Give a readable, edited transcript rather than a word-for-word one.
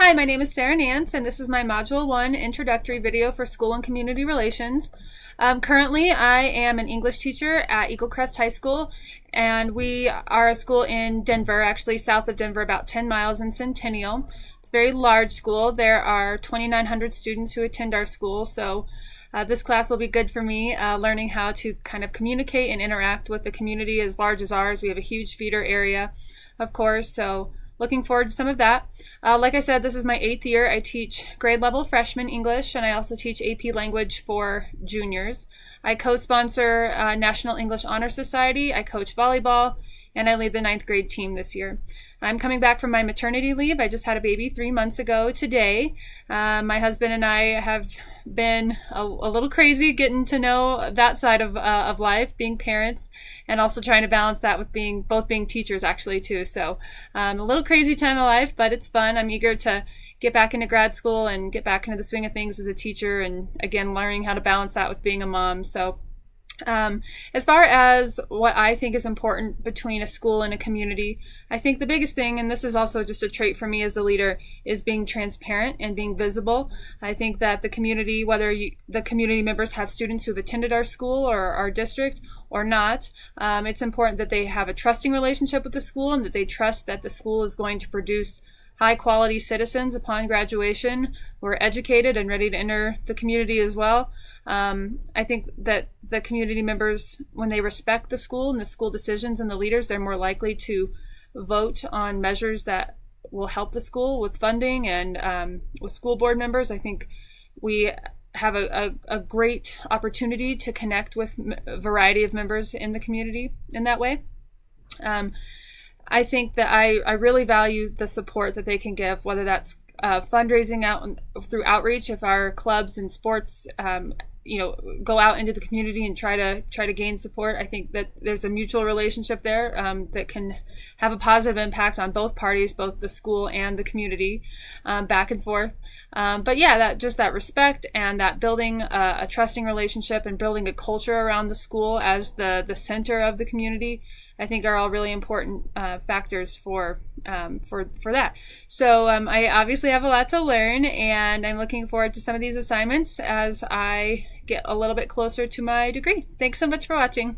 Hi, my name is Sarah Nance, and this is my Module 1 introductory video for School and Community Relations. Currently, I am an English teacher at Eagle Crest High School, and we are a school in Denver, actually south of Denver, about 10 miles in Centennial. It's a very large school. There are 2,900 students who attend our school, so this class will be good for me, learning how to kind of communicate and interact with the community as large as ours. We have a huge feeder area, of course, so looking forward to some of that. Like I said, this is my 8th year. I teach grade level freshman English, and I also teach AP language for juniors. I co-sponsor National English Honor Society. I coach volleyball, and I lead the 9th grade team this year. I'm coming back from my maternity leave. I just had a baby 3 months ago today. My husband and I have been a little crazy getting to know that side of life, being parents, and also trying to balance that with both being teachers actually too. So a little crazy time of life, but it's fun. I'm eager to get back into grad school and get back into the swing of things as a teacher, and again learning how to balance that with being a mom. So as far as what I think is important between a school and a community, I think the biggest thing, and this is also just a trait for me as a leader, is being transparent and being visible. I think that the community, whether the community members have students who've attended our school or our district or not, it's important that they have a trusting relationship with the school and that they trust that the school is going to produce high quality citizens upon graduation who are educated and ready to enter the community as well. I think that the community members, when they respect the school and the school decisions and the leaders, they're more likely to vote on measures that will help the school with funding and with school board members. I think we have a great opportunity to connect with a variety of members in the community in that way. I think that I really value the support that they can give, whether that's fundraising out through outreach, if our clubs and sports go out into the community and try to gain support. I think that there's a mutual relationship there that can have a positive impact on both parties, both the school and the community, back and forth. But yeah, that respect and that building a trusting relationship and building a culture around the school as the center of the community, I think are all really important factors for that. So I obviously have a lot to learn, and I'm looking forward to some of these assignments as I get a little bit closer to my degree. Thanks so much for watching.